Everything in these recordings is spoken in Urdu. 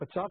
50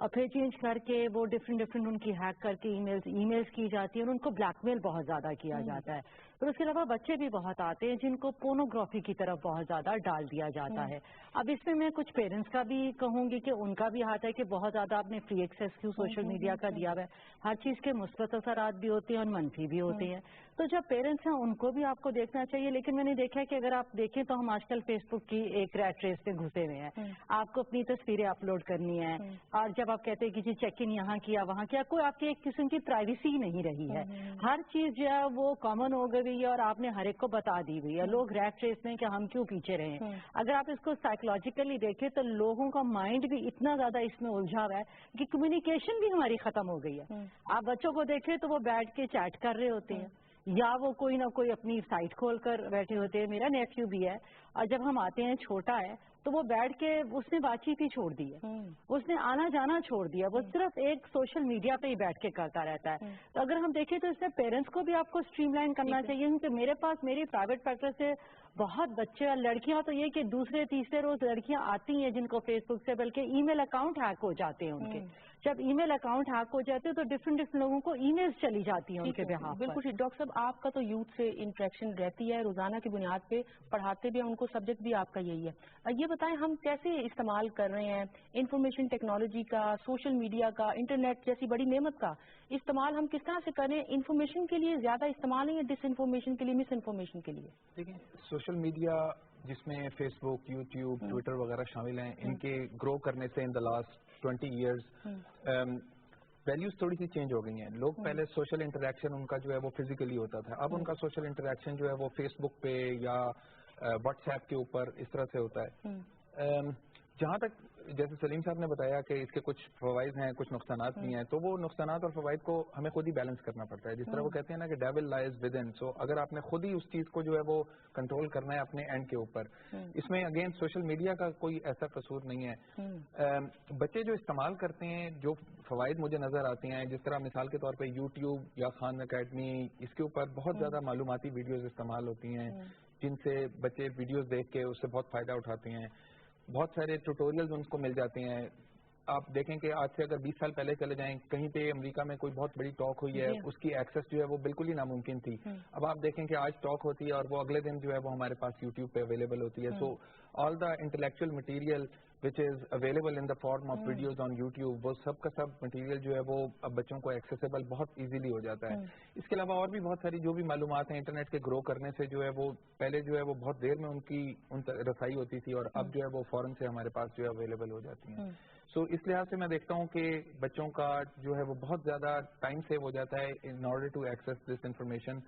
اور پھر چینج کر کے وہ ڈفرینٹ ان کی ہیک کر کے ای میلز کی جاتی ہیں اور ان کو بلیک میل بہت زیادہ کیا جاتا ہے. اور اس کے علاوہ بچے بھی بہت آتے ہیں جن کو پورنوگرافی کی طرف بہت زیادہ ڈال دیا جاتا ہے. اب اس میں کچھ پیرنٹس کا بھی کہوں گی کہ ان کا بھی ہاتھ ہے کہ بہت زیادہ آپ نے فری ایکسیس کیوں سوشل میڈیا کا دیا ہوا ہے. ہر چیز کے مثبت اثرات بھی ہوتے ہیں اور منفی بھی ہوتے ہیں. تو جب پیرنٹس ہیں ان کو بھی آپ کو دیکھنا چاہیے. لیکن میں نے دیکھا ہے کہ اگر آپ دیکھیں تو ہم آج کل فیس بک کی ایک ریٹ ریس میں گھسے ہوئے ہیں. آپ کو اپنی تصویریں اپلوڈ کرنی ہے اور جب آپ کہتے ہیں کہ جی چیک ان یہاں کیا وہاں کیا, کوئی آپ کی ایک قسم کی پرائیویسی نہیں رہی ہے. ہر چیز جو ہے وہ کامن ہو گئی ہے اور آپ نے ہر ایک کو بتا دی ہوئی ہے. لوگ ریٹ ریس میں کہ ہم کیوں پیچھے رہے. اگر آپ اس کو سائیکولوجیکلی دیکھیں تو لوگوں کا مائنڈ بھی اتنا زیادہ اس میں الجھا ہوا ہے کہ کمیونیکیشن بھی ہماری ختم ہو گئی ہے. آپ بچوں کو دیکھیں تو وہ بیٹھ کے چیٹ کر رہے ہوتے ہیں یا وہ کوئی نہ کوئی اپنی سائٹ کھول کر بیٹھے ہوتے ہیں. میرا نیفیو بھی ہے اور جب ہم آتے ہیں چھوٹا ہے تو وہ بیٹھ کے اس نے بات چیت ہی چھوڑ دی ہے. اس نے آنا جانا چھوڑ دیا. وہ صرف ایک سوشل میڈیا پہ ہی بیٹھ کے کرتا رہتا ہے. تو اگر ہم دیکھیں تو اس میں پیرنٹس کو بھی آپ کو اسٹریم لائن کرنا چاہیے کیونکہ میرے پاس میری پرائیویٹ پریکٹس سے بہت بچے اور لڑکیاں تو یہ کہ دوسرے تیسرے روز لڑکیاں آتی ہیں جن کو فیس بک سے بلکہ ای میل اکاؤنٹ ہیک ہو جاتے ہیں ان کے. جب ای میل اکاؤنٹ ہیک ہو جاتے ہیں تو ڈفرینٹ لوگوں کو ای میلز چلی جاتی ہیں ان کے بہاف پر. بالکل. ڈاکٹر صاحب آپ کا تو یوتھ سے انٹریکشن رہتی ہے روزانہ کی بنیاد پہ, پڑھاتے بھی ہیں ان کو, سبجیکٹ بھی آپ کا یہی ہے. یہ بتائیں ہم کیسے استعمال کر رہے ہیں انفارمیشن ٹیکنالوجی کا, سوشل میڈیا کا, انٹرنیٹ جیسی بڑی نعمت کا استعمال ہم کس طرح سے کریں؟ انفارمیشن کے لیے زیادہ استعمال ہے یا ڈس انفارمیشن کے لیے, مس انفارمیشن کے لیے؟ دیکھیں سوشل میڈیا جس میں فیس بک, یوٹیوب, ٹویٹر وغیرہ شامل ہیں, ان کے گرو کرنے سے ان دا لاسٹ 20 ایئرز ویلیوز تھوڑی سی چینج ہو گئی ہیں. لوگ پہلے سوشل انٹریکشن ان کا جو ہے وہ فزیکلی ہوتا تھا. اب ان کا سوشل انٹریکشن جو ہے وہ فیس بک پہ یا واٹس ایپ کے اوپر اس طرح سے ہوتا ہے. جہاں تک جیسے سلیم صاحب نے بتایا کہ اس کے کچھ فوائد ہیں کچھ نقصانات بھی ہیں, تو وہ نقصانات اور فوائد کو ہمیں خود ہی بیلنس کرنا پڑتا ہے. جس طرح وہ کہتے ہیں نا کہ ڈیول لائز ود ان. سو اگر آپ نے خود ہی اس چیز کو جو ہے وہ کنٹرول کرنا ہے اپنے اینڈ کے اوپر. اس میں اگین سوشل میڈیا کا کوئی ایسا قصور نہیں ہے. بچے جو استعمال کرتے ہیں, جو فوائد مجھے نظر آتے ہیں, جس طرح مثال کے طور پہ یوٹیوب یا خان اکیڈمی, اس کے اوپر بہت زیادہ معلوماتی ویڈیوز استعمال ہوتی ہیں جن سے بچے ویڈیوز دیکھ کے اس سے بہت فائدہ اٹھاتے ہیں. بہت سارے ٹیوٹوریلز ان کو مل جاتے ہیں. آپ دیکھیں کہ آج سے اگر 20 سال پہلے چلے جائیں, کہیں پہ امریکہ میں کوئی بہت بڑی ٹاک ہوئی ہے, اس کی ایکسیس جو ہے وہ بالکل ہی ناممکن تھی. اب آپ دیکھیں کہ آج ٹاک ہوتی ہے اور وہ اگلے دن جو ہے وہ ہمارے پاس یوٹیوب پہ اویلیبل ہوتی ہے. So all the intellectual material which is available in the form of videos on YouTube, وہ سب کا سب مٹیریل جو ہے وہ اب بچوں کو ایکسیسیبل بہت ایزیلی ہو جاتا ہے. اس کے علاوہ اور بھی بہت ساری جو بھی معلومات ہیں انٹرنیٹ کے گرو کرنے سے جو ہے وہ پہلے جو ہے وہ بہت دیر میں ان تک رسائی ہوتی تھی اور اب جو ہے وہ فوراً سے ہمارے پاس جو ہے اویلیبل ہو جاتی ہیں. سو اس لحاظ سے میں دیکھتا ہوں کہ بچوں کا جو ہے وہ بہت زیادہ ٹائم سیو ہو جاتا ہے in order to access this information,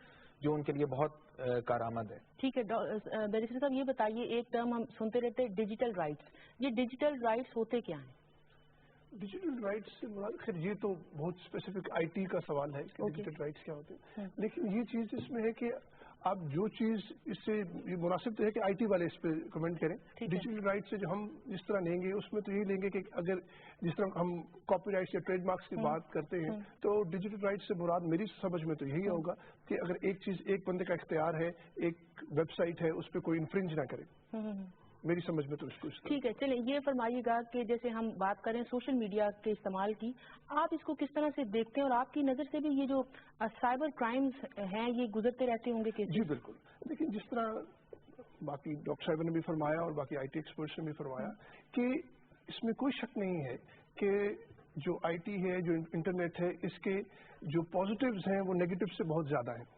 جو ان کے لیے بہت کارآمد ہے. ٹھیک ہے بیریسٹر صاحب, یہ بتائیے ایک ٹرم ہم سنتے رہتے ہیں ڈیجیٹل رائٹس. یہ ڈیجیٹل رائٹس ہوتے کیا ہیں؟ ڈیجیٹل رائٹس سے مراد, خیر یہ تو بہت اسپیسیفک آئی ٹی کا سوال ہے کہ ڈیجیٹل رائٹس کیا ہوتے ہیں. لیکن یہ چیز اس میں ہے کہ آپ جو چیز اس سے یہ مناسب تو ہے کہ آئی ٹی والے اس پہ کمنٹ کریں. ڈیجیٹل رائٹ سے جو ہم جس طرح لیں گے اس میں تو یہی لیں گے کہ اگر جس طرح ہم کاپی رائٹس یا ٹریڈ مارکس کی بات کرتے ہیں تو ڈیجیٹل رائٹ سے مراد میری سمجھ میں تو یہی ہوگا کہ اگر ایک چیز ایک بندے کا اختیار ہے, ایک ویب سائٹ ہے, اس پہ کوئی انفرنج نہ کرے. میری سمجھ میں تو اس کو ٹھیک ہے. چلیں یہ فرمائیے گا کہ جیسے ہم بات کریں سوشل میڈیا کے استعمال کی, آپ اس کو کس طرح سے دیکھتے ہیں اور آپ کی نظر سے بھی یہ جو سائبر کرائمز ہیں یہ گزرتے رہتے ہوں گے کہ؟ جی بالکل. لیکن جس طرح باقی ڈاکٹر صاحب نے بھی فرمایا اور باقی آئی ٹی ایکسپرٹس نے بھی فرمایا کہ اس میں کوئی شک نہیں ہے کہ جو آئی ٹی ہے, جو انٹرنیٹ ہے, اس کے جو پازیٹیوز ہیں وہ نیگیٹو سے بہت زیادہ ہیں.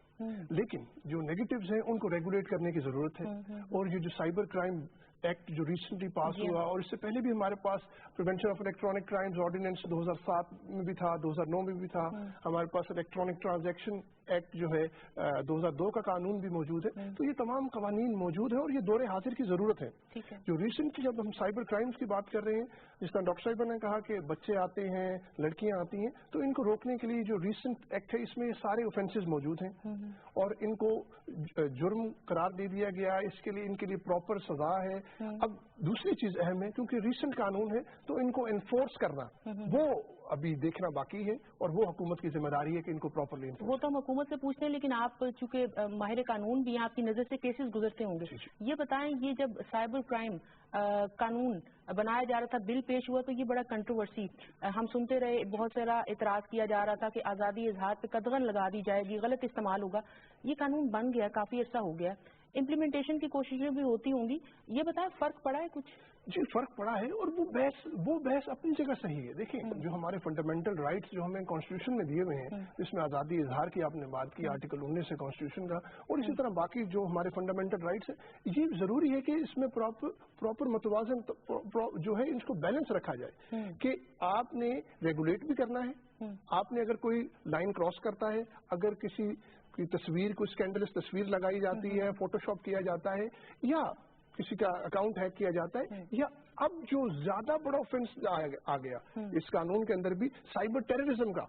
لیکن جو نیگیٹوز ہیں ان کو ریگولیٹ کرنے کی ضرورت ہے. اور یہ جو سائبر کرائم ایکٹ جو ریسنٹلی پاس ہوا, اور اس سے پہلے بھی ہمارے پاس prevention of electronic crimes ordinance 2007 میں بھی تھا, 2009 میں بھی تھا. ہمارے پاس الیکٹرانک ٹرانزیکشن ایکٹ جو ہے 2002 کا قانون بھی موجود ہے. تو یہ تمام قوانین موجود ہیں اور یہ دور حاضر کی ضرورت ہے. جو ریسنٹلی جب ہم سائبر کرائمز کی بات کر رہے ہیں, جس طرح ڈاکٹر صاحب نے کہا کہ بچے آتے ہیں, لڑکیاں آتی ہیں, تو ان کو روکنے کے لیے جو ریسنٹ ایکٹ ہے اس میں یہ سارے اوفینسز موجود ہیں اور ان کو جرم قرار دے دیا گیا. اس کے لیے ان کے لیے پراپر سزا ہے. اب دوسری چیز اہم ہے کیونکہ ریسنٹ قانون ہے تو ان کو انفورس کرنا وہ ابھی دیکھنا باقی ہے اور وہ حکومت کی ذمہ داری ہے کہ ان کو پراپرلی وہ تو ہم حکومت سے پوچھتے ہیں لیکن آپ چونکہ ماہر قانون بھی ہیں آپ کی نظر سے کیسز گزرتے ہوں گے یہ بتائیں یہ جب سائبر کرائم قانون بنایا جا رہا تھا بل پیش ہوا تو یہ بڑا کنٹروورسی ہم سنتے رہے بہت سارا اعتراض کیا جا رہا تھا کہ آزادی اظہار پہ قدغن لگا دی جائے گی غلط استعمال ہوگا یہ قانون بن گیا کافی عرصہ ہو گیا امپلیمنٹیشن کی کوششیں بھی ہوتی ہوں گی یہ بتائیں فرق پڑا ہے کچھ جی فرق پڑا ہے اور وہ بحث اپنی جگہ صحیح ہے دیکھیں جو ہمارے فنڈامنٹل رائٹس جو ہمیں کانسٹیٹیوشن میں دیے ہوئے ہیں جس میں آزادی اظہار کی آپ نے بات کی آرٹیکل 19 سے کانسٹیٹیوشن کا اور اسی طرح باقی جو ہمارے فنڈامنٹل رائٹس ہیں یہ ضروری ہے کہ اس میں پراپر متوازن جو ہے اس کو بیلنس رکھا جائے کہ آپ نے ریگولیٹ بھی کرنا ہے آپ نے اگر کوئی لائن کراس کرتا ہے اگر کسی کی تصویر کوئی اسکینڈلس تصویر لگائی جاتی ہے فوٹو شاپ کیا جاتا ہے یا کسی کا اکاؤنٹ ہیک کیا جاتا ہے یا اب جو زیادہ بڑا آفینس آ گیا اس قانون کے اندر بھی سائبر ٹیررزم کا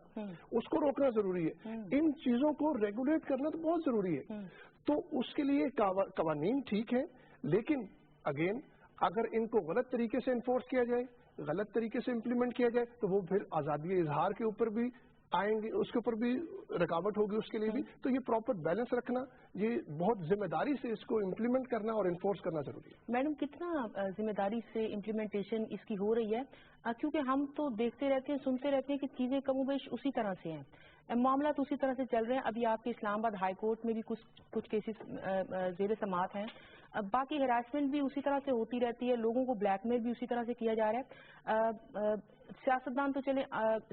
اس کو روکنا ضروری ہے ان چیزوں کو ریگولیٹ کرنا تو بہت ضروری ہے تو اس کے لیے قوانین ٹھیک ہے لیکن اگین اگر ان کو غلط طریقے سے انفورس کیا جائے غلط طریقے سے امپلیمنٹ کیا جائے تو وہ پھر آزادی اظہار کے اوپر بھی آئیں گے اس کے اوپر بھی رکاوٹ ہوگی اس کے لیے بھی تو یہ پراپر بیلنس رکھنا یہ بہت ذمہ داری سے اس کو امپلیمنٹ کرنا اور انفورس کرنا ضروری ہے میڈم کتنا ذمہ داری سے امپلیمنٹیشن اس کی ہو رہی ہے کیونکہ ہم تو دیکھتے رہتے ہیں سنتے رہتے ہیں کہ چیزیں کم و بیش اسی طرح سے ہیں معاملات اسی طرح سے چل رہے ہیں ابھی آپ کے اسلام آباد ہائی کورٹ میں بھی کچھ کیسز زیر سماعت ہیں باقی ہراسمنٹ بھی اسی طرح سے ہوتی رہتی ہے لوگوں کو بلیک میل بھی اسی طرح سے کیا جا رہا ہے سیاستدان تو چلے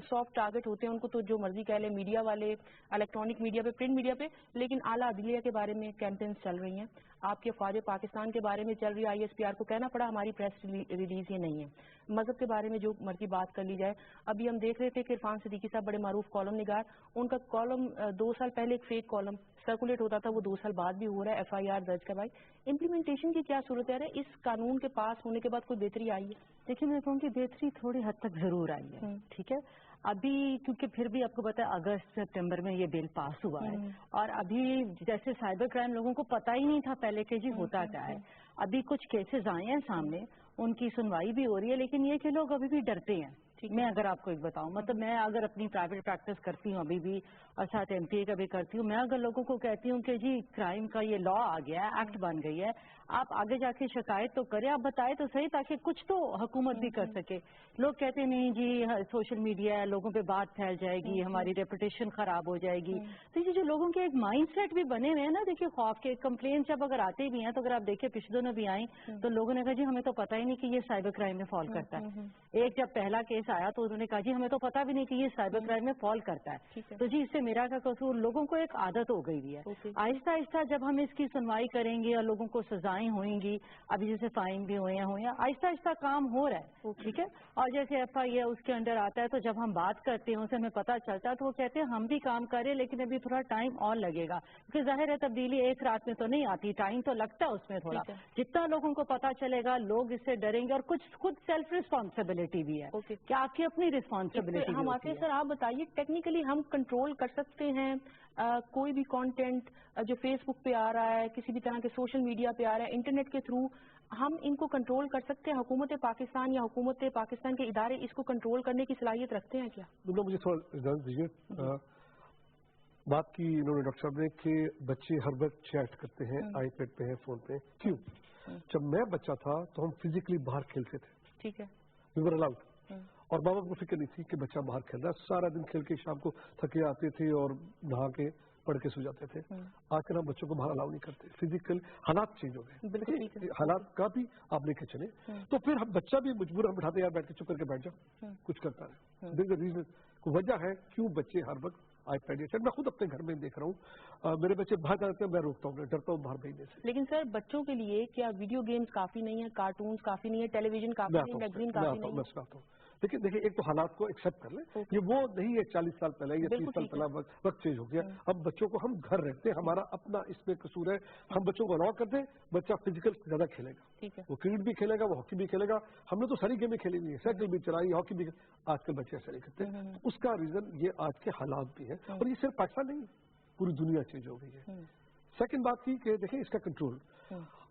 سافٹ ٹارگٹ ہوتے ہیں ان کو تو جو مرضی کہہ لیں میڈیا والے الیکٹرانک میڈیا پہ پرنٹ میڈیا پہ لیکن اعلیٰ عدلیہ کے بارے میں کیمپینز چل رہی ہیں آپ کے افواج پاکستان کے بارے میں چل رہی ہے ISPR کو کہنا پڑا ہماری پریس ریلیز یہ نہیں ہے مذہب کے بارے میں جو مرضی بات کر لی جائے ابھی ہم دیکھ رہے تھے کہ عرفان صدیقی صاحب بڑے معروف کالم نگار ان کا کالم 2 سال پہلے ایک فیک کالم سرکولیٹ ہوتا تھا وہ 2 سال بعد بھی ہو رہا ہے FIR درج کروائی امپلیمنٹیشن کی کیا صورت ہے اس قانون کے پاس ہونے کے بعد کوئی بہتری آئی ہے دیکھیے میں کہوں کہ بہتری تھوڑی حد تک ضرور آئی ہے ٹھیک ہے ابھی کیونکہ پھر بھی آپ کو پتا ہے اگست سپٹمبر میں یہ بل پاس ہوا ہے اور ابھی جیسے سائبر کرائم لوگوں کو پتہ ہی نہیں تھا پہلے کہ جی ہوتا کیا ہے ابھی کچھ کیسز آئے ہیں سامنے ان کی سنوائی بھی ہو رہی ہے لیکن یہ کہ لوگ ابھی بھی ڈرتے ہیں میں اگر آپ کو ایک بتاؤں مطلب میں اگر اپنی پرائیویٹ پریکٹس کرتی ہوں ابھی بھی اور ساتھ MPA کا بھی کرتی ہوں میں اگر لوگوں کو کہتی ہوں کہ جی کرائم کا یہ لا آ گیا ہے ایکٹ بن گئی ہے آپ آگے جا کے شکایت تو کریں آپ بتائیں تو صحیح تاکہ کچھ تو حکومت بھی کر سکے لوگ کہتے نہیں جی سوشل میڈیا ہے لوگوں پہ بات پھیل جائے گی ہماری ریپوٹیشن خراب ہو جائے گی تو یہ جو لوگوں کے ایک مائنڈ سیٹ بھی بنے ہوئے ہیں نا دیکھیے خوف کے کمپلین جب اگر آتے بھی ہیں تو اگر آپ دیکھیں پچھلے دنوں بھی آئیں تو لوگوں نے کہا جی ہمیں تو پتہ ہی نہیں کہ یہ سائبر کرائم میں فال کرتا ہے ایک جب پہلا کیس آیا تو انہوں نے کہا جی ہمیں تو پتہ بھی نہیں کہ یہ سائبر کرائم میں فال کرتا ہے تو جی اس سے میرا کیا قصور لوگوں کو ایک عادت ہو گئی ہے آہستہ آہستہ جب ہم اس کی سنوائی کریں گے اور لوگوں کو سزائیں ہوئیں گی ابھی جیسے فائن بھی ہوئے ہیں آہستہ آہستہ کام ہو رہا ہے ٹھیک ہے اور جیسے FIA اس کے انڈر آتا ہے تو جب ہم بات کرتے ہیں اسے ہمیں پتہ چلتا ہے تو وہ کہتے ہیں ہم بھی کام کریں لیکن ابھی تھوڑا ٹائم اور لگے گا کیونکہ ظاہر ہے تبدیلی ایک رات میں تو نہیں آتی ٹائم تو لگتا ہے اس میں تھوڑا جتنا لوگوں کو پتہ چلے گا لوگ اس سے ڈریں گے اور کچھ خود سیلف رسپانسبلٹی بھی ہے کہ آپ کی اپنی رسپانسبلٹی ہم آتے ہیں سر آپ بتائیے ٹیکنیکلی ہم کنٹرول کر سکتے ہیں کوئی بھی کانٹینٹ جو فیس بک پہ آ رہا ہے کسی بھی طرح کے سوشل میڈیا پہ آ رہا ہے انٹرنیٹ کے تھرو ہم ان کو کنٹرول کر سکتے ہیں حکومت پاکستان یا حکومت پاکستان کے ادارے اس کو کنٹرول کرنے کی صلاحیت رکھتے ہیں کیا مجھے تھوڑا اجازت دیجیے بات کی انہوں نے ڈاکٹر صاحب نے کہ بچے ہر وقت چیٹ کرتے ہیں آئی پیڈ پہ ہیں فون پہ کیوں جب میں بچہ تھا تو ہم فزیکلی باہر کھیلتے تھے ٹھیک ہے وی ور الاؤڈ اور ماں باپ کو فکر نہیں تھی کہ بچہ باہر کھیل رہا ہے سارا دن کھیل کے شام کو تھکے آتے تھے اور نہا کے پڑھ کے سو جاتے تھے آج کل ہم بچوں کو باہر الاؤ نہیں کرتے فزیکل حالات چینج ہو گئے حالات کا بھی آپ لے کے چلے تو پھر ہم بچہ بھی مجبور ہم بٹھاتے ہیں بیٹھ کے چپ کر کے بیٹھ جاؤ کچھ کرتا ہے ریزن وجہ ہے کیوں بچے ہر وقت آئی پیڈ میں خود اپنے گھر میں دیکھ رہا ہوں میرے بچے باہر جاتے ہیں میں روکتا ہوں ڈرتا ہوں باہر بھیجنے سے لیکن سر بچوں کے لیے کیا ویڈیو گیمز کافی نہیں ہے کارٹونز کافی نہیں ہے ٹیلی ویژن کافی نہیں میگزین کافی نہیں ہے لیکن دیکھیں ایک تو حالات کو ایکسپٹ کر لیں یہ وہ نہیں ہے 40 سال پہلے یا 30 سال پہلے وقت چینج ہو گیا اب بچوں کو ہم گھر رہتے ہیں ہمارا اپنا اس میں قصور ہے ہم بچوں کو الاؤ کرتے ہیں بچہ فزیکل زیادہ کھیلے گا وہ کرکٹ بھی کھیلے گا وہ ہاکی بھی کھیلے گا ہم نے تو ساری گیمیں کھیلی ہوئی ہیں سائیکل بھی چلائی ہاکی بھی آج کل بچے ایسا نہیں کرتے اس کا ریزن یہ آج کے حالات بھی ہیں اور یہ صرف پاکستان نہیں پوری دنیا چینج ہو گئی ہے سیکنڈ بات کی کہ دیکھیں اس کا control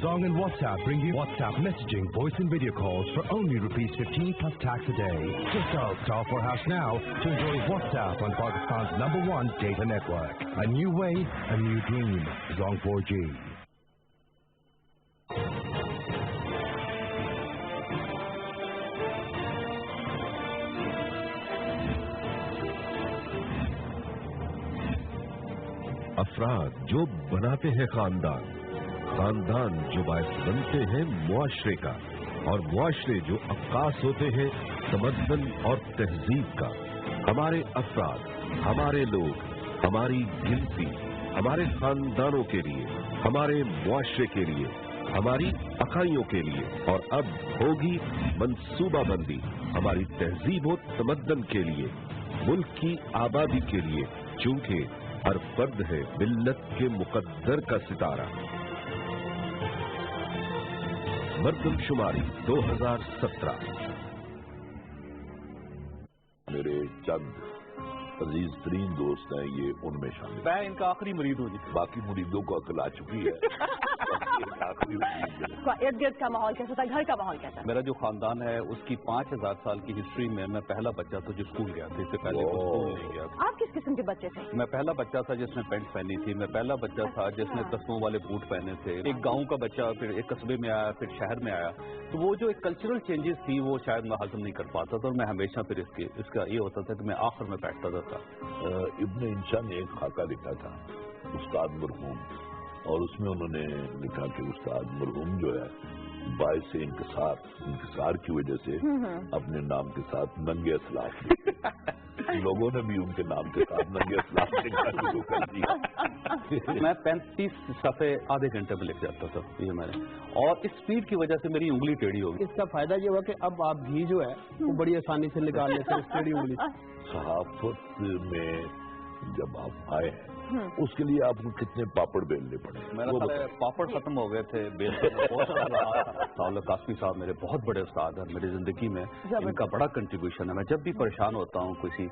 Zong and WhatsApp bring you WhatsApp messaging, voice and video calls for only ₹15 plus tax a day. Just dial *4# now to enjoy WhatsApp on Pakistan's #1 data network. A new way, a new dream. Zong 4G. افراد جو بناتے ہیں خاندان، خاندان جو باعث بنتے ہیں معاشرے کا، اور معاشرے جو عکاس ہوتے ہیں تمدن اور تہذیب کا۔ ہمارے افراد، ہمارے لوگ، ہماری گنتی ہمارے خاندانوں کے لیے، ہمارے معاشرے کے لیے، ہماری اکائیوں کے لیے، اور اب ہوگی منصوبہ بندی ہماری تہذیب و تمدن کے لیے، ملک کی آبادی کے لیے، چونکہ ہر فرد ہے ملت کے مقدر کا ستارہ۔ مردم شماری 2017۔ میرے چند عزیز ترین دوست ہیں، یہ ان میں شامل۔ میں ان کا آخری مرید ہوں جی۔ باقی مریدوں کو عقل آ چکی ہے۔ ارد گرد کا ماحول کیسا تھا، گھر کا ماحول کیسا؟ میرا جو خاندان ہے اس کی 5000 سال کی ہسٹری میں میں پہلا بچہ تھا جو اسکول گیا تھا، اس سے پہلے اسکول نہیں گیا تھا۔ آپ کس قسم کے بچے تھے؟ میں پہلا بچہ تھا جس نے پینٹ پہنی تھی، میں پہلا بچہ تھا جس نے تسموں والے بوٹ پہنے تھے۔ ایک گاؤں کا بچہ پھر ایک قصبے میں آیا، پھر شہر میں آیا، تو وہ جو ایک کلچرل چینجز تھی وہ شاید میں ہضم نہیں کر پاتا تھا، اور میں ہمیشہ پھر اس کا یہ ہوتا تھا کہ میں آخر میں بیٹھتا تھا۔ ابن انشا نے ایک خاکہ لکھا تھا استاد مرحوم، اور اس میں انہوں نے لکھا کہ استاد مرحوم جو ہے باعث انکسار کی وجہ سے اپنے نام کے ساتھ ننگے اسلاف لوگوں نے بھی ان کے نام کے ساتھ ننگے اسلاف لکھنا شروع کر دیا۔ میں 35 صفحے آدھے گھنٹے میں لکھ جاتا تھا یہ میں نے، اور اس اسپیڈ کی وجہ سے میری انگلی ٹیڑھی ہو گئی۔ اس کا فائدہ یہ ہوا کہ اب آپ گھی جو ہے وہ بڑی آسانی سے نکال لیتے ہیں ٹیڑھی انگلی۔ صحافت میں جب آپ آئے ہیں اس کے لیے آپ کو کتنے پاپڑ بیلنے پڑے؟ میرا پاپڑ ختم ہو گئے تھے، قاسمی صاحب میرے بہت بڑے استاد ہیں میری زندگی میں، ان کا بڑا کنٹریبیوشن ہے۔ میں جب بھی پریشان ہوتا ہوں، کسی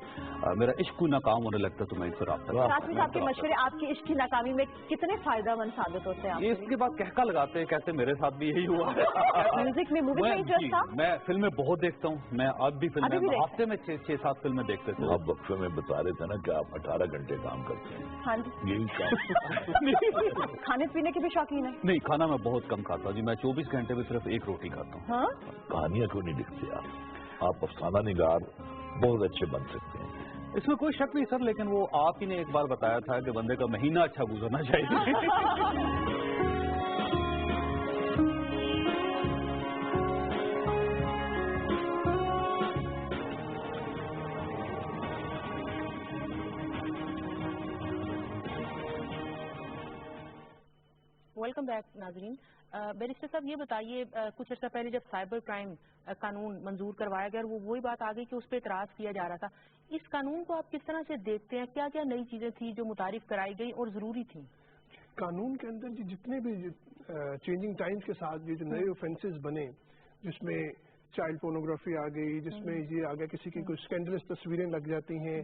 میرا عشق کوئی ناکام ہونے لگتا ہے تو میں ان سے رابطہ کرتا ہوں۔ قاسمی صاحب کے مشورے آپ کی عشق کی ناکامی میں کتنے فائدہ مند ثابت ہوتے ہیں؟ اس کے بعد کہکا لگاتے ہیں، کہتے میرے ساتھ بھی یہی ہوا۔ میوزک میں مووی میں انٹرسٹ تھا؟ میں فلمیں بہت دیکھتا ہوں، میں اب بھی فلمیں ہفتے میں 6-7 فلمیں دیکھتے تھے۔ آپ وقفے میں بتا رہے تھے نا کہ آپ 18 گھنٹے کام کرتے ہیں۔ ہاں جی۔ یہی کھانے پینے کے بھی شوقین ہیں؟ نہیں، کھانا میں بہت کم کھاتا ہوں جی، میں 24 گھنٹے میں صرف ایک روٹی کھاتا ہوں۔ کہانیاں کیوں نہیں لکھتے آپ افسانہ نگار بہت اچھے بن سکتے ہیں۔ اس میں کوئی شک نہیں سر، لیکن وہ آپ ہی نے ایک بار بتایا تھا کہ بندے کا مہینہ اچھا گزرنا چاہیے۔ ویلکم بیک ناظرین۔ بیرسٹر صاحب یہ بتائیے، کچھ عرصہ پہلے جب سائبر کرائم قانون منظور کروایا گیا، وہ وہی بات آ گئی کہ اس پہ اعتراض کیا جا رہا تھا، اس قانون کو آپ کس طرح سے دیکھتے ہیں؟ کیا کیا نئی چیزیں تھیں جو متعارف کرائی گئی اور ضروری تھیں؟ قانون کے اندر جتنے بھی چینجنگ ٹائمز کے ساتھ جو نئے اوفینسز بنے، جس میں چائلڈ پورنوگرافی آ گئی، جس میں یہ آ گیا کسی کی کوئی اسکینڈلس تصویریں لگ جاتی ہیں،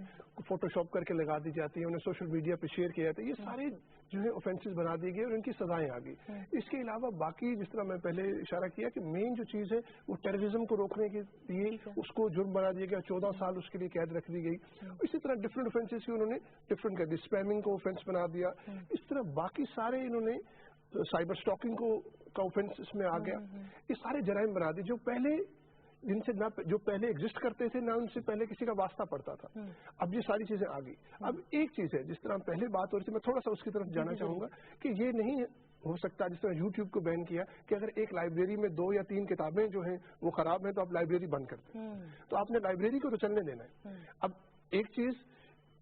فوٹو شاپ کر کے لگا دی جاتی ہیں، انہیں سوشل میڈیا پہ شیئر کیا جاتا ہے، یہ سارے جو ہے اوفینسز بنا دیے گئے اور ان کی سزائیں آ گئی۔ اس کے علاوہ باقی جس طرح میں پہلے اشارہ کیا کہ مین جو چیز ہے وہ ٹیررزم کو روکنے کے لیے اس کو جرم بنا دیا گیا، 14 سال اس کے لیے قید رکھ دی گئی۔ اسی طرح ڈفرینٹ اوفینسز کی انہوں نے ڈفرینٹ کر دی، اسپیمنگ کو اوفینس بنا دیا، اس طرح باقی سارے انہوں نے سائبر اسٹاکنگ کا اوفینس اس میں آ گیا، یہ سارے جرائم بنا دیے جو پہلے جن سے نہ جو پہلے ایگزسٹ کرتے تھے نہ ان سے پہلے کسی کا واسطہ پڑتا تھا، اب یہ ساری چیزیں آ گئی۔ اب ایک چیز ہے جس طرح پہلے بات ہو رہی تھی، میں تھوڑا سا اس کی طرف جانا چاہوں گا کہ یہ نہیں ہو سکتا جس طرح یوٹیوب کو بین کیا کہ اگر ایک لائبریری میں 2 یا 3 کتابیں جو ہیں وہ خراب ہیں تو آپ لائبریری بند کرتے ہیں، تو آپ نے لائبریری کو تو چلنے دینا ہے۔ اب ایک چیز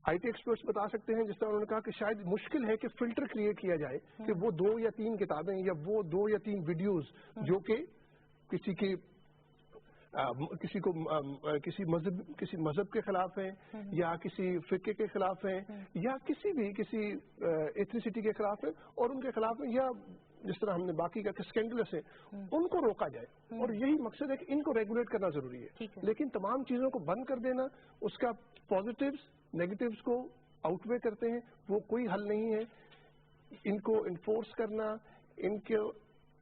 آئی ٹی ایکسپرٹس بتا سکتے ہیں، جس طرح انہوں نے کہا کہ شاید مشکل ہے کہ فلٹر کریٹ کیا جائے کہ وہ 2 یا 3 کتابیں یا وہ 2 یا 3 ویڈیوز جو کہ کسی مذہب کے خلاف ہیں یا کسی فرقے کے خلاف ہیں یا کسی ایتھنیسٹی کے خلاف ہیں اور ان کے خلاف ہیں، یا جس طرح ہم نے باقی کا اسکینڈلس ہیں، ان کو روکا جائے۔ اور یہی مقصد ہے کہ ان کو ریگولیٹ کرنا ضروری ہے، لیکن تمام چیزوں کو بند کر دینا، اس کا پازیٹیوز نیگیٹیوز کو آؤٹ وے کرتے ہیں، وہ کوئی حل نہیں ہے۔ ان کو انفورس کرنا، ان کے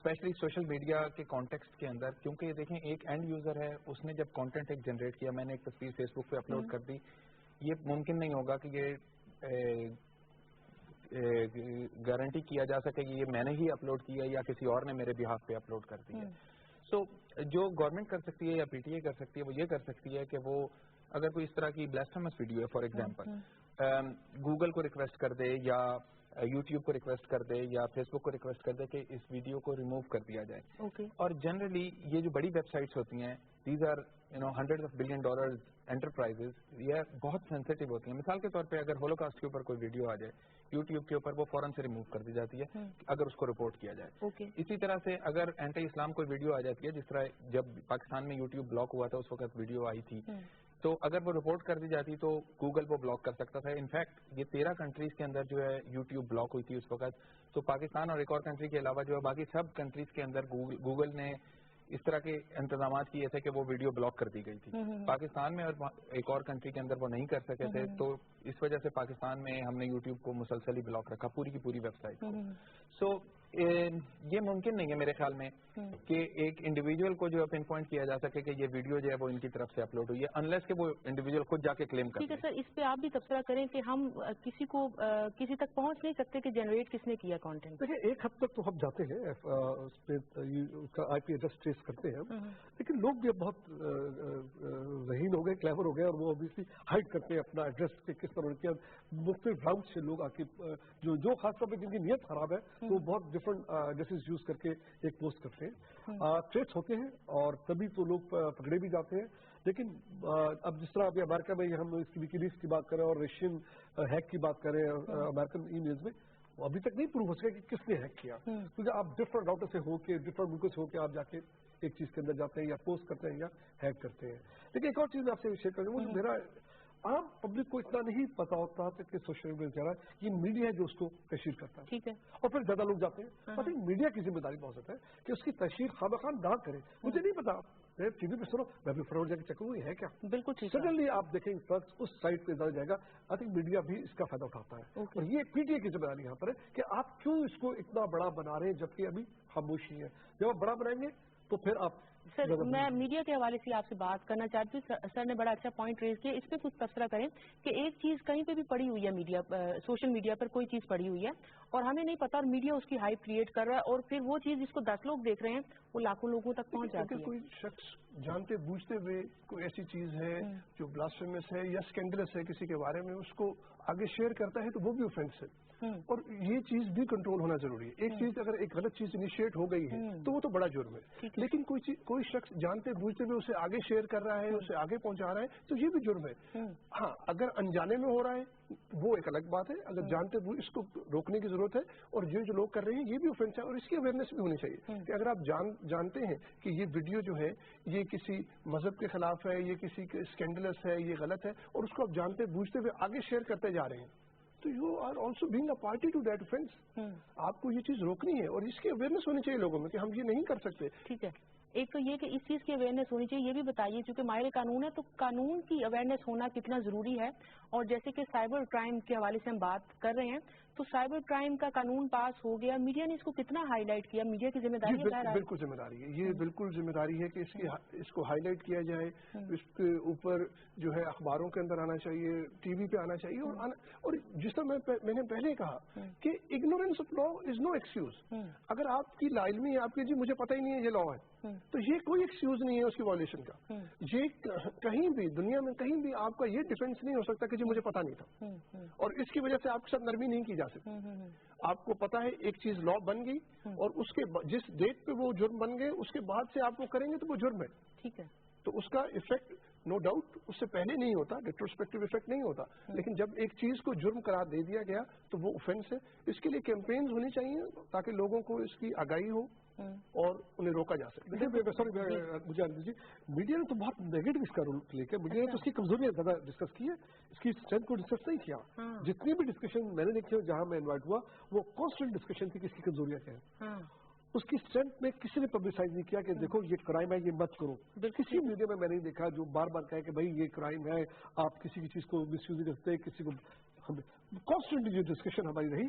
اسپیشلی سوشل میڈیا کے کانٹیکسٹ کے اندر، کیونکہ یہ دیکھیں ایک اینڈ یوزر ہے، اس نے جب کانٹینٹ ایک جنریٹ کیا، میں نے ایک تصویر فیس بک پہ اپلوڈ کر دی، یہ ممکن نہیں ہوگا کہ یہ گارنٹی کیا جا سکے کہ یہ میں نے ہی اپلوڈ کیا یا کسی اور نے میرے بہاف پہ اپلوڈ کر دی ہے. سو جو گورنمنٹ کر سکتی ہے یا پی ٹی اے کر سکتی ہے وہ یہ کر سکتی ہے کہ وہ اگر کوئی اس طرح کی بلاسفیمس ویڈیو ہے فار ایگزامپل گوگل کو ریکویسٹ کر دے یا یوٹیوب کو ریکویسٹ کر دے یا فیس بک کو ریکویسٹ کر دے کہ اس ویڈیو کو ریموو کر دیا جائے. اور جنرلی یہ جو بڑی ویب سائٹس ہوتی ہیں دیز آر $100 billion انٹرپرائزز، یہ بہت سینسیٹیو ہوتی ہیں. مثال کے طور پہ اگر ہولوکاسٹ کے اوپر کوئی ویڈیو آ جائے یوٹیوب کے اوپر، وہ فوراً سے ریموو کر دی جاتی ہے اگر اس کو رپورٹ کیا جائے. اسی طرح سے اگر اینٹی اسلام کوئی ویڈیو آ جاتی ہے، جس طرح جب پاکستان میں یوٹیوب بلاک ہوا تھا اس وقت ویڈیو آئی تھی، تو اگر وہ رپورٹ کر دی جاتی تو گوگل وہ بلاک کر سکتا تھا. انفیکٹ یہ 13 کنٹریز کے اندر جو ہے یوٹیوب بلاک ہوئی تھی اس وقت. تو پاکستان اور ایک اور کنٹری کے علاوہ جو ہے باقی سب کنٹریز کے اندر گوگل نے اس طرح کے انتظامات کیے تھے کہ وہ ویڈیو بلاک کر دی گئی تھی. پاکستان میں اور ایک اور کنٹری کے اندر وہ نہیں کر سکے تھے، تو اس وجہ سے پاکستان میں ہم نے یوٹیوب کو مسلسل ہی بلاک رکھا، پوری کی پوری ویب سائٹ کو. سو یہ ممکن نہیں ہے میرے خیال میں کہ ایک انڈیویجول کو جو پن پوائنٹ کیا جا سکے کہ یہ ویڈیو جو ہے وہ ان کی طرف سے اپلوڈ ہوئی ہے، انلیس کہ وہ انڈیویجول خود جا کے کلیم کرے. ٹھیک ہے سر، اس پہ آپ بھی تبصرہ کریں کہ ہم کسی کو کسی تک پہنچ نہیں سکتے کہ جنریٹ کس نے کیا کانٹینٹ. دیکھیں ایک حد تک تو ہم جاتے ہیں اس پہ اس کا آئی پی ایڈریس ٹریس کرتے ہیں، لیکن لوگ بھی بہت ذہین ہو گئے، کلیور ہو گئے، اور وہ اوبیسلی ہائڈ کرتے ہیں اپنا ایڈریس کے کس طرح کیا. مختلف راؤنڈ سے لوگ آ کے جو خاص طور پہ جن کی نیت خراب ہے وہ بہت ڈفرنٹ ایڈریسز یوز کر کے ایک پوسٹ کرتے ہیں. ٹریس ہوتے ہیں اور تبھی تو لوگ پکڑے بھی جاتے ہیں. لیکن اب جس طرح ابھی امریکہ میں ہم اس کی ویکیلیکس کی بات کریں اور رشین ہیک کی بات کریں امریکن ای میلز میں، ابھی تک نہیں پروو ہو سکا کہ کس نے ہیک کیا، کیونکہ آپ ڈفرنٹ راؤٹر سے ہو کے ڈفرنٹ ملکوں سے ہو کے آپ جا کے ایک چیز کے اندر جاتے ہیں یا پوسٹ کرتے ہیں یا ہیک کرتے ہیں. لیکن ایک اور چیز میں آپ سے شیئر کروں، وہ میرا عام پبلک کو اتنا نہیں پتا ہوتا کہ سوشل میڈیا یہ میڈیا ہے جو اس کو تشہیر کرتا ہے. ٹھیک ہے. اور پھر زیادہ لوگ جاتے ہیں. I think میڈیا کی ذمہ داری بہت زیادہ ہے کہ اس کی تشہیر خواہ نہ کرے. مجھے نہیں پتا، میں ٹی وی پہ سنو، میں بھی فراڈ جا کے چیک کروں یہ ہے کیا. بالکل ٹھیک ہے. سڈنلی آپ دیکھیں فرق اس سائٹ پہ جائے گا. آئی تھنک میڈیا بھی اس کا فائدہ اٹھاتا ہے. اور یہ پی ٹی اے کی ذمہ داری یہاں پر ہے کہ آپ کیوں اس کو اتنا بڑا بنا رہے ہیں جبکہ ابھی خاموشی ہے. جب آپ بڑا بنائیں گے تو پھر آپ. سر میں میڈیا کے حوالے سے آپ سے بات کرنا چاہتی ہوں. سر نے بڑا اچھا پوائنٹ ریز کیا، اس پہ کچھ تبصرہ کریں کہ ایک چیز کہیں پہ بھی پڑی ہوئی ہے میڈیا، سوشل میڈیا پر کوئی چیز پڑی ہوئی ہے اور ہمیں نہیں پتا، اور میڈیا اس کی ہائپ کریٹ کر رہا ہے، اور پھر وہ چیز جس کو 10 لوگ دیکھ رہے ہیں وہ لاکھوں لوگوں تک پہنچ جاتی ہے. کوئی شخص جانتے بوجھتے ہوئے کوئی ایسی چیز ہے جو بلاسفیمس ہے یا اسکینڈلس ہے کسی کے بارے میں، اس کو آگے شیئر کرتا ہے تو وہ بھی اوفینس ہے. اور یہ چیز بھی کنٹرول ہونا ضروری ہے. ایک چیز اگر ایک غلط چیز انیشیٹ ہو گئی ہے تو وہ تو بڑا جرم ہے. لیکن کوئی شخص جانتے بوجھتے ہوئے اسے آگے شیئر کر رہا ہے، اسے آگے پہنچا رہا ہے تو یہ بھی جرم ہے. ہاں اگر انجانے میں ہو رہا ہے وہ ایک الگ بات ہے. اگر جانتے ہوئے اس کو روکنے کی ضرورت ہے، اور جو لوگ کر رہے ہیں یہ بھی اوفینس ہے. اور اس کی اویئرنیس بھی ہونی چاہیے کہ اگر آپ جانتے ہیں کہ یہ ویڈیو جو ہے یہ کسی مذہب کے خلاف ہے، یہ کسی اسکینڈلس ہے، یہ غلط ہے، اور اس کو آپ جانتے بوجھتے ہوئے آگے شیئر کرتے جا رہے ہیں تو you are also being a party to that offence. آپ کو یہ چیز روکنی ہے اور اس کی اویئرنیس ہونی چاہیے لوگوں میں کہ ہم یہ نہیں کر سکتے. ٹھیک ہے. ایک تو یہ کہ اس چیز کی اویئرنیس ہونی چاہیے، یہ بھی بتائیے چونکہ ماہر قانون ہے تو قانون کی اویئرنیس ہونا کتنا ضروری ہے. اور جیسے کہ سائبر کرائم کے حوالے سے ہم بات کر رہے ہیں تو سائبر کرائم کا قانون پاس ہو گیا، میڈیا نے اس کو کتنا ہائی لائٹ کیا؟ میڈیا کی ذمہ داری ہے. بالکل ذمہ داری ہے، یہ بالکل ذمہ داری ہے کہ اس کو ہائی لائٹ کیا جائے. اس کے اوپر جو ہے اخباروں کے اندر آنا چاہیے، ٹی وی پہ آنا چاہیے. اور جس طرح میں نے پہلے کہا کہ ignorance of law is no excuse. اگر آپ کی لا علمی ہے، آپ کی جی مجھے پتہ ہی نہیں ہے یہ لا ہے، تو یہ کوئی ایکسکیوز نہیں ہے اس کی وائلیشن کا. یہ کہیں بھی دنیا میں کہیں بھی آپ کا یہ ڈیفینس نہیں ہو سکتا کہ جی مجھے پتا نہیں تھا، اور اس کی وجہ سے آپ کے ساتھ نرمی نہیں کی جا سکتی. آپ کو پتا ہے ایک چیز لا بن گئی اور اس کے جس ڈیٹ پہ وہ جرم بن گئے اس کے بعد سے آپ کو کریں گے تو وہ جرم ہے. ٹھیک ہے. تو اس کا افیکٹ نو ڈاؤٹ اس سے پہلے نہیں ہوتا، ریٹروسپیکٹو افیکٹ نہیں ہوتا. لیکن جب ایک چیز کو جرم قرار دے دیا گیا تو وہ اوفینس ہے. اس کے لیے کیمپینز ہونی چاہیے تاکہ لوگوں کو اس کی آگاہی ہو اور انہیں روکا جا سکے. مجھے میڈیا نے تو بہت نیگیٹو اس کا رول پلے کیا. میڈیا نے تو اس کی کمزوریاں زیادہ ڈسکس کی ہے، اس کی اسٹرینتھ کو ڈسکس نہیں کیا. جتنی بھی ڈسکشن میں نے دیکھی جہاں میں انوائٹ ہوا وہ کانسٹنٹ ڈسکشن تھی کہ اس کی کمزوریاں کیا ہیں. اس کی اسٹرینتھ میں کسی نے پبلسائز نہیں کیا کہ دیکھو یہ کرائم ہے یہ مت کرو. کسی میڈیا میں نہیں دیکھا جو بار بار کہے کہ بھائی یہ کرائم ہے، آپ کسی کی چیز کو مس یوز نہیں کرتے. کسی کو کانسٹنٹلی جو ڈسکشن ہماری رہی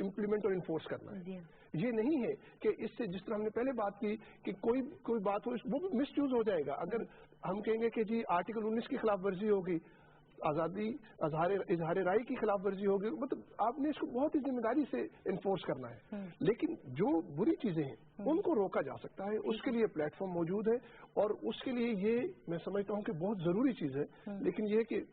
امپلیمنٹ اور انفورس کرنا ہے. یہ نہیں ہے کہ اس سے جس طرح ہم نے پہلے بات کی کہ کوئی بات ہو وہ بھی مس یوز ہو جائے گا. اگر ہم کہیں گے کہ جی آرٹیکل 19 کی خلاف ورزی ہوگی, آزادی اظہار رائے کی خلاف ورزی ہوگی, مطلب آپ نے اس کو بہت ہی ذمہ داری سے انفورس کرنا ہے. لیکن جو بری چیزیں ہیں ان کو روکا جا سکتا ہے, اس کے لیے پلیٹ فارم موجود ہے, اور اس کے لیے یہ میں سمجھتا ہوں کہ بہت ضروری چیز ہے. لیکن یہ کہ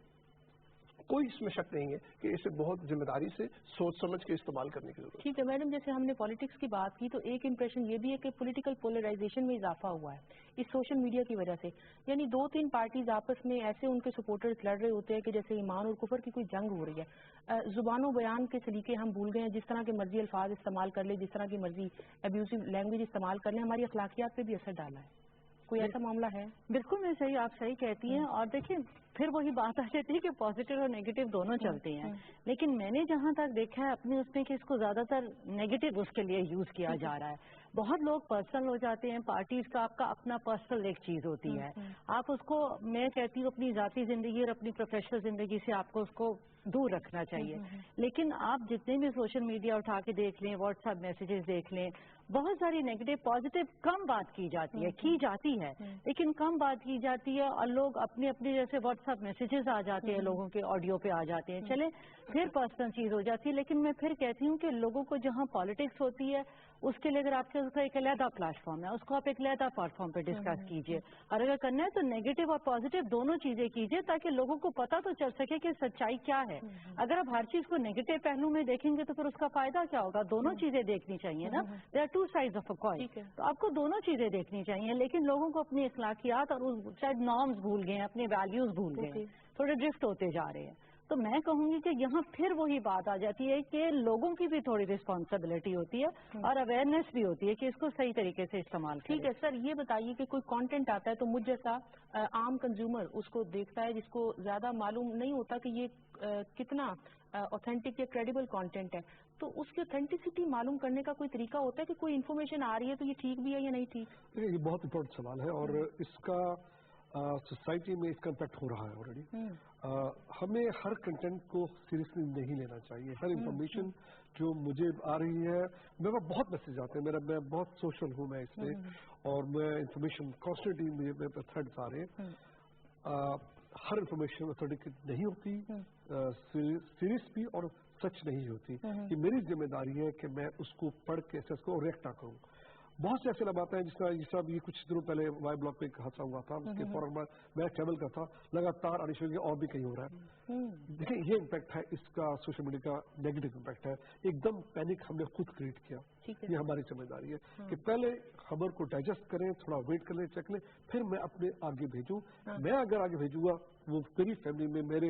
کوئی اس میں شک نہیں ہے کہ اسے بہت ذمہ داری سے سوچ سمجھ کے استعمال کرنے کی ضرورت ہے. ٹھیک ہے میڈم, جیسے ہم نے پالیٹکس کی بات کی تو ایک امپریشن یہ بھی ہے کہ پولیٹیکل پولرائزیشن میں اضافہ ہوا ہے اس سوشل میڈیا کی وجہ سے. یعنی 2-3 پارٹیز آپس میں ایسے ان کے سپورٹرز لڑ رہے ہوتے ہیں کہ جیسے ایمان اور کفر کی کوئی جنگ ہو رہی ہے. زبان و بیان کے سلیقے ہم بھول گئے ہیں, جس طرح کے مرضی الفاظ استعمال کر لیں, جس طرح کی مرضی ابیوزو لینگویج استعمال کر لیں, ہماری اخلاقیات پہ بھی اثر ڈالا ہے. کوئی ایسا معاملہ ہے؟ بالکل میں صحیح, آپ صحیح کہتی ہیں. اور دیکھیں پھر وہی بات آ جاتی ہے کہ پازیٹیو اور نیگیٹو دونوں چلتے ہیں. لیکن میں نے جہاں تک دیکھا ہے اپنے اس میں کہ اس کو زیادہ تر نیگیٹو اس کے لیے یوز کیا جا رہا ہے. بہت لوگ پرسنل ہو جاتے ہیں. پارٹیز کا آپ کا اپنا پرسنل ایک چیز ہوتی ہے, آپ اس کو, میں کہتی ہوں اپنی ذاتی زندگی اور اپنی پروفیشنل زندگی سے آپ کو اس کو دور رکھنا چاہیے. لیکن آپ جتنے بھی سوشل میڈیا اٹھا کے دیکھ لیں, واٹس ایپ میسیجز دیکھ لیں, بہت ساری نیگیٹو پازیٹیو کم بات کی جاتی ہے لیکن کم بات کی جاتی ہے, اور لوگ اپنے جیسے واٹس ایپ میسیجز آ جاتے ہیں, لوگوں کے آڈیو پہ آ جاتے ہیں, چلے پھر پرسنل چیز ہو جاتی ہے. لیکن میں پھر کہتی ہوں کہ لوگوں کو جہاں پالیٹکس ہوتی ہے اس کے لیے اگر آپ کے ایک علیحدہ پلیٹ فارم ہے, اس کو آپ ایک علیحدہ پلیٹ فارم پہ ڈسکس کیجیے, اور اگر کرنا ہے تو نیگیٹو اور پازیٹیو دونوں چیزیں کیجیے تاکہ لوگوں کو پتہ تو چل سکے کہ سچائی کیا ہے. اگر آپ ہر چیز کو نیگیٹو پہلو میں دیکھیں گے تو پھر اس کا فائدہ کیا ہوگا؟ دونوں چیزیں دیکھنی چاہیے نا, there are 2 sides of a coin. تو آپ کو دونوں چیزیں دیکھنی چاہیے. لیکن لوگوں کو اپنی اخلاقیات اور شاید نارمز بھول گئے ہیں, اپنے ویلیوز بھول گئے ہیں, تھوڑے ڈرفٹ ہوتے جا رہے ہیں. تو میں کہوں گی کہ یہاں پھر وہی بات آ جاتی ہے کہ لوگوں کی بھی تھوڑی رسپانسبلٹی ہوتی ہے اور اویئرنیس بھی ہوتی ہے کہ اس کو صحیح طریقے سے استعمال کریں. ٹھیک ہے سر, یہ بتائیے کہ کوئی کانٹینٹ آتا ہے تو مجھ جیسا عام کنزیومر اس کو دیکھتا ہے جس کو زیادہ معلوم نہیں ہوتا کہ یہ کتنا اوتھینٹک یا کریڈیبل کانٹینٹ ہے, تو اس کی اوتھینٹسٹی معلوم کرنے کا کوئی طریقہ ہوتا ہے کہ کوئی انفارمیشن آ رہی ہے تو یہ ٹھیک بھی ہے یا نہیں ٹھیک؟ یہ بہت امپورٹنٹ سوال ہے, اور اس کا سوسائٹی میں اس کا امپیکٹ ہو رہا ہے آلریڈی. ہمیں ہر کنٹینٹ کو سیریسلی نہیں لینا چاہیے. ہر انفارمیشن جو مجھے آ رہی ہے, میرے بہت میسج آتے ہیں, میں بہت سوشل ہوں میں اس میں, اور میں انفارمیشن کانسٹنٹلی میرے پہ تھریڈز آ رہے ہیں. ہر انفارمیشن اتھینٹک نہیں ہوتی, سیریس بھی اور سچ نہیں ہوتی. یہ میری ذمہ داری ہے کہ میں اس کو پڑھ کے اس کو ریئیکٹ نہ کروں. بہت سے ایسے لمحات ہیں جس طرح یہ کچھ دنوں پہلے وائی بلاک پہ ایک حادثہ ہوا تھا, اس کے فوراً میں ٹریول کا تھا, لگاتار انیشل کے اور بھی کہیں ہو رہا ہے. دیکھیں یہ امپیکٹ ہے اس کا, سوشل میڈیا کا نیگیٹو امپیکٹ ہے. ایک دم پینک ہم نے خود کریٹ کیا. یہ ہماری ذمہ داری ہے کہ پہلے خبر کو ڈائجسٹ کریں, تھوڑا ویٹ کر لیں, چیک لیں, پھر میں اپنے آگے بھیجوں. میں اگر آگے بھیجوں گا وہ میری فیملی میں, میرے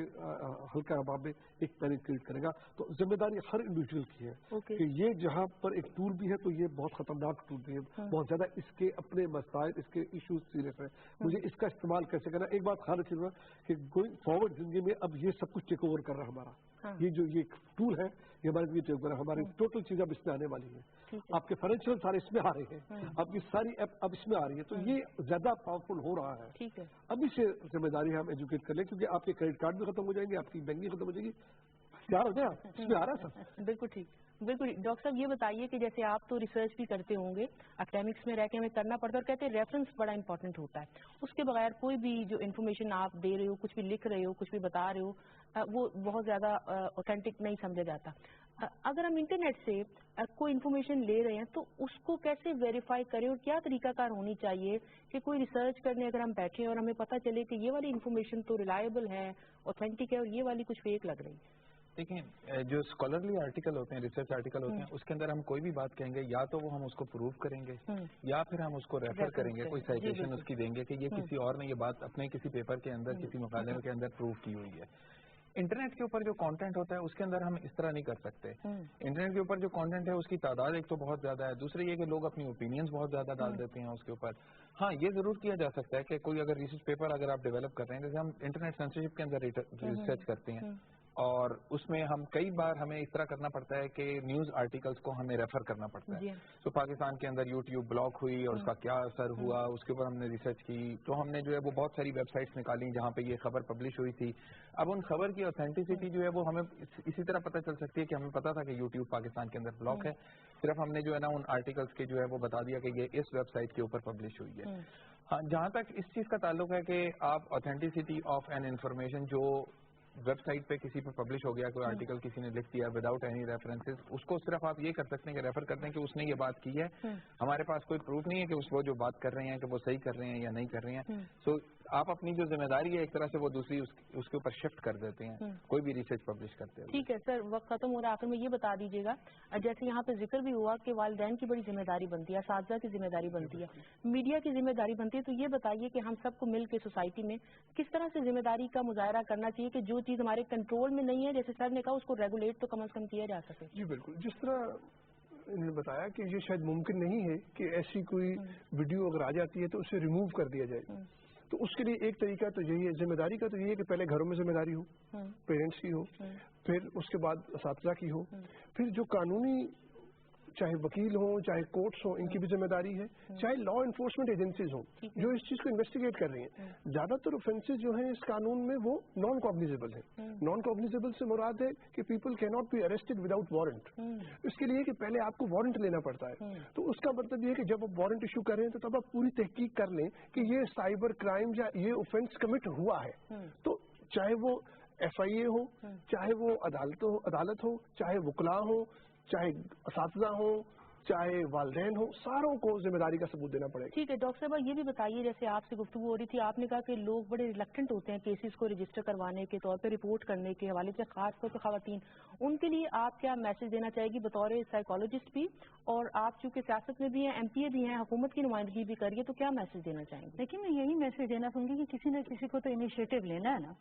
ہلکا احباب میں ایک پینک کریٹ کرے گا. تو ذمہ داری ہر انڈیویجول کی ہے کہ یہ جہاں پر ایک ٹول بھی ہے تو یہ بہت خطرناک ٹول بھی ہے, بہت زیادہ اس کے اپنے مسائل, اس کے ایشوز سیریس ہیں. مجھے اس کا استعمال کیسے کرنا. ایک بات خیال رکھیے گا کہ گوئنگ فارورڈ زندگی میں اب یہ سب کچھ ٹیک اوور کر رہا ہے ہمارا. یہ جو یہ ٹول ہے یہ ہمارے لیے ٹیک اوور ہے. ہماری ٹوٹل چیزیں اب اس میں آنے والی ہیں. آپ کے فائنینشیل سارے اس میں آ رہے ہیں, آپ کی ساری ایپ اب اس میں آ رہی ہے. تو یہ زیادہ پاورفل ہو رہا ہے. ابھی سے ذمہ داری ہم ایجوکیٹ کر لیں, کیونکہ آپ کے کریڈٹ کارڈ بھی ختم ہو جائیں گے, آپ کی بینکنگ ختم ہو جائے گی. تیار ہو گیا, اس میں آ رہا ہے سر. بالکل ٹھیک. بالکل ڈاکٹر صاحب یہ بتائیے کہ جیسے آپ تو ریسرچ بھی کرتے ہوں گے, اکیڈمکس میں رہ کے ہمیں کرنا پڑتا ہے, اور کہتے ہیں ریفرنس بڑا امپورٹنٹ ہوتا ہے. اس کے بغیر کوئی بھی جو انفارمیشن آپ دے رہے ہو, کچھ بھی لکھ رہے ہو, کچھ بھی بتا رہے ہو, وہ بہت زیادہ اوتھینٹک نہیں سمجھا جاتا. اگر ہم انٹرنیٹ سے کوئی انفارمیشن لے رہے ہیں تو اس کو کیسے ویریفائی کریں, اور کیا طریقہ کار ہونی چاہیے کہ کوئی ریسرچ کرنے اگر ہم بیٹھے اور ہمیں پتہ چلے کہ یہ والی انفارمیشن تو ریلائبل ہے, اوتھینٹک ہے, اور یہ والی کچھ فیک لگ رہی ہے. دیکھیں جو اسکالرلی آرٹیکل ہوتے ہیں, ریسرچ آرٹیکل ہوتے ہیں, اس کے اندر ہم کوئی بھی بات کہیں گے یا تو وہ ہم اس کو پروو کریں گے یا پھر ہم اس کو ریفر کریں گے, کوئی سائٹیشن اس کی دیں گے کہ یہ کسی اور نے یہ بات اپنے کسی پیپر کے اندر, کسی مقالے کے اندر پروو کی ہوئی ہے. انٹرنیٹ کے اوپر جو کانٹینٹ ہوتا ہے اس کے اندر ہم اس طرح نہیں کر سکتے. انٹرنیٹ کے اوپر جو کانٹینٹ ہے اس کی تعداد ایک تو بہت زیادہ ہے, دوسری یہ کہ لوگ اپنی اوپینینز بہت زیادہ ڈال دیتے ہیں اس کے اوپر. ہاں یہ ضرور کیا جا سکتا ہے کہ کوئی اگر ریسرچ پیپر اگر آپ ڈیولپ کر رہے ہیں, جیسے ہم انٹرنیٹ سینسرشپ کے اندر ریسرچ کرتے ہیں, اور اس میں ہم کئی بار ہمیں اس طرح کرنا پڑتا ہے کہ نیوز آرٹیکلس کو ہمیں ریفر کرنا پڑتا ہے. تو پاکستان کے اندر یوٹیوب بلاک ہوئی اور اس کا کیا اثر ہوا, اس کے اوپر ہم نے ریسرچ کی. تو ہم نے جو ہے وہ بہت ساری ویب سائٹس نکالی جہاں پہ یہ خبر پبلش ہوئی تھی. اب ان خبر کی اوتھینٹسٹی جو ہے وہ ہمیں اسی طرح پتہ چل سکتی ہے کہ ہمیں پتا تھا کہ یوٹیوب پاکستان کے اندر بلاک ہے, صرف ہم نے جو ہے نا ان آرٹیکلس کے جو ہے وہ بتا دیا کہ یہ اس ویب سائٹ کے اوپر پبلش ہوئی ہے. ہاں, جہاں تک اس چیز کا تعلق ہے کہ آپ اوتھینٹسٹی آف این انفارمیشن جو ویب سائٹ پہ کسی پہ پبلش ہو گیا, کوئی آرٹیکل کسی نے لکھ دیا وداؤٹ اینی ریفرنسز, اس کو صرف آپ یہ کر سکتے ہیں کہ ریفر کرتے ہیں کہ اس نے یہ بات کی ہے. ہمارے پاس کوئی پروف نہیں ہے کہ وہ جو بات کر رہے ہیں کہ وہ صحیح کر رہے ہیں یا نہیں کر رہے ہیں. سو آپ اپنی جو ذمہ داری ہے ایک طرح سے وہ دوسری اس کے اوپر شفٹ کر دیتے ہیں کوئی بھی ریسرچ پبلش کرتے ہیں. ٹھیک ہے سر, وقت ختم ہو رہا ہے, آخر میں یہ بتا دیجیے گا جیسے یہاں پہ ذکر بھی ہوا کہ والدین کی بڑی ذمہ داری بنتی ہے, اساتذہ کی ذمہ داری بنتی ہے, میڈیا کی ذمہ داری بنتی ہے. تو یہ بتائیے کہ ہم سب کو مل کے سوسائٹی میں کس طرح سے ذمہ داری کا مظاہرہ کرنا چاہیے کہ جو چیز ہمارے کنٹرول میں نہیں ہے, جیسے سر نے کہا, اس کو ریگولیٹ تو کم از کم کیا جا سکے. جی بالکل, جس طرح انہوں نے بتایا کہ یہ شاید ممکن نہیں ہے کہ ایسی کوئی ویڈیو اگر آ جاتی ہے تو اسے ریموو کر دیا جائے. تو اس کے لیے ایک طریقہ تو یہی ہے, ذمہ داری کا تو یہی ہے کہ پہلے گھروں میں ذمہ داری ہو, پیرنٹس کی ہو, پھر اس کے بعد اساتذہ کی ہو, پھر جو قانونی چاہے وکیل ہوں چاہے کورٹس ہوں ان کی بھی ذمہ داری ہے, چاہے لا انفورسمنٹ ایجنسیز ہوں جو اس چیز کو انویسٹیگیٹ کر رہی ہیں. زیادہ تر اوفینسز جو ہیں اس قانون میں وہ نان کوگنیزیبل ہیں. نان کوگنیزیبل سے مراد ہے کہ پیپل کی not be arrested without warrant. اس کے لیے کہ پہلے آپ کو وارنٹ لینا پڑتا ہے. تو اس کا مطلب یہ ہے کہ جب آپ وارنٹ ایشو کر رہے ہیں تو تب آپ پوری تحقیق کر لیں کہ یہ سائبر کرائم یا یہ اوفینس کمٹ ہوا ہے. تو چاہے وہ FIA ہو, چاہے وہ عدالت ہو, چاہے وکلاء ہو, چاہے اساتذہ ہوں, چاہے والدین ہوں, ساروں کو ذمہ داری کا ثبوت دینا پڑے گا. ٹھیک ہے ڈاکٹر صاحب, یہ بھی بتائیے جیسے آپ سے گفتگو ہو رہی تھی, آپ نے کہا کہ لوگ بڑے ریلیکٹنٹ ہوتے ہیں کیسز کو رجسٹر کروانے کے طور پہ, رپورٹ کرنے کے حوالے سے, خاص طور پہ خواتین. ان کے لیے آپ کیا میسج دینا چاہے گی بطور سائیکالوجسٹ بھی, اور آپ چونکہ سیاست میں بھی ہیں, MPA بھی ہیں, حکومت کی نمائندگی بھی کریے, تو کیا میسج دینا چاہیں گے؟ لیکن میں یہی میسج دینا چاہوں گی کہ کسی نہ کسی کو تو انیشیٹو لینا ہے نا.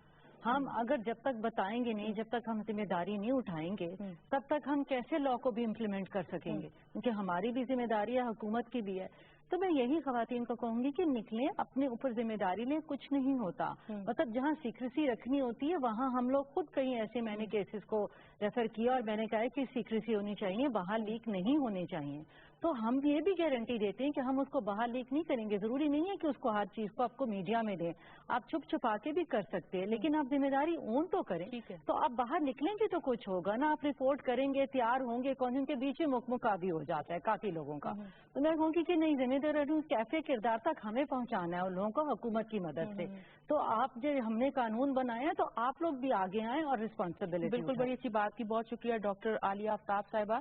ہم اگر جب تک بتائیں گے نہیں, جب تک ہم ذمہ داری نہیں اٹھائیں گے, تب تک ہم کیسے لا کو بھی امپلیمنٹ کر سکیں گے؟ کیونکہ ہماری بھی ذمہ داری ہے, حکومت کی بھی ہے. تو میں یہی خواتین کو کہوں گی کہ نکلیں, اپنے اوپر ذمہ داری لیں, کچھ نہیں ہوتا. مطلب جہاں سیکریسی رکھنی ہوتی ہے وہاں ہم لوگ خود کہیں ایسے میں نے کیسز کو ریفر کیا اور میں نے کہا کہ سیکریسی ہونی چاہیے, وہاں لیک نہیں ہونے چاہیے. تو ہم یہ بھی گارنٹی دیتے ہیں کہ ہم اس کو باہر لیک نہیں کریں گے. ضروری نہیں ہے کہ اس کو ہر چیز کو آپ کو میڈیا میں دیں, آپ چھپ چھپا کے بھی کر سکتے ہیں, لیکن آپ ذمہ داری اون تو کریں. تو آپ باہر نکلیں گے تو کچھ ہوگا نا, آپ رپورٹ کریں گے, تیار ہوں گے, کون کے بیچ میں مکمکا بھی ہو جاتا ہے کافی لوگوں کا. تو میں کہوں گی کہ نہیں, ذمہ داری کیفے کردار تک ہمیں پہنچانا ہے اور لوگوں کو حکومت کی مدد سے. تو آپ جو ہم نے قانون بنایا تو آپ لوگ بھی آگے آئیں اور رسپانسبلٹی. بالکل, بڑی اچھی بات کی, بہت شکریہ ڈاکٹر عالیہ آفتاب صاحبہ,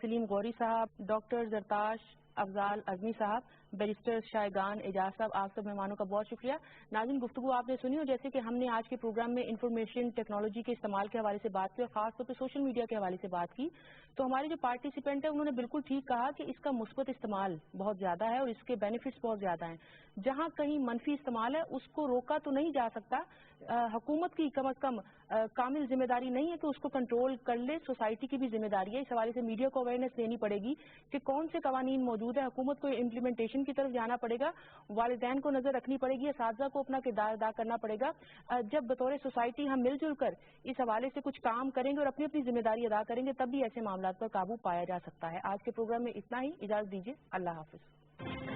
سلیم غوری صاحب, ڈاکٹر زرتاش افضال اعظمی صاحب, بیرسٹر شائگان اعجاز صاحب, آپ سب مہمانوں کا بہت شکریہ. ناظرین, گفتگو آپ نے سنی, اور جیسے کہ ہم نے آج کے پروگرام میں انفارمیشن ٹیکنالوجی کے استعمال کے حوالے سے بات کی اور خاص طور پہ سوشل میڈیا کے حوالے سے بات کی, تو ہمارے جو پارٹیسپینٹ ہیں انہوں نے بالکل ٹھیک کہا کہ اس کا مثبت استعمال بہت زیادہ ہے اور اس کے بینیفٹس بہت زیادہ ہیں. جہاں کہیں منفی استعمال ہے اس کو روکا تو نہیں جا سکتا, حکومت کی کم از کم کامل ذمہ داری نہیں ہے کہ اس کو کنٹرول کر لے, سوسائٹی کی بھی ذمہ داری ہے. اس حوالے سے میڈیا کو اویئرنیس دینی پڑے گی کہ کون سے قوانین موجود ہے, حکومت کو امپلیمنٹیشن کی طرف جانا پڑے گا, والدین کو نظر رکھنی پڑے گی, اساتذہ کو اپنا کردار ادا کرنا پڑے گا. جب بطور سوسائٹی ہم مل جل کر اس حوالے سے کچھ کام کریں گے اور اپنی اپنی ذمہ داری ادا کریں گے, تب بھی ایسے معاملات پر قابو پایا جا سکتا ہے. آج کے پروگرام میں اتنا ہی, اجازت دیجیے, اللہ حافظ.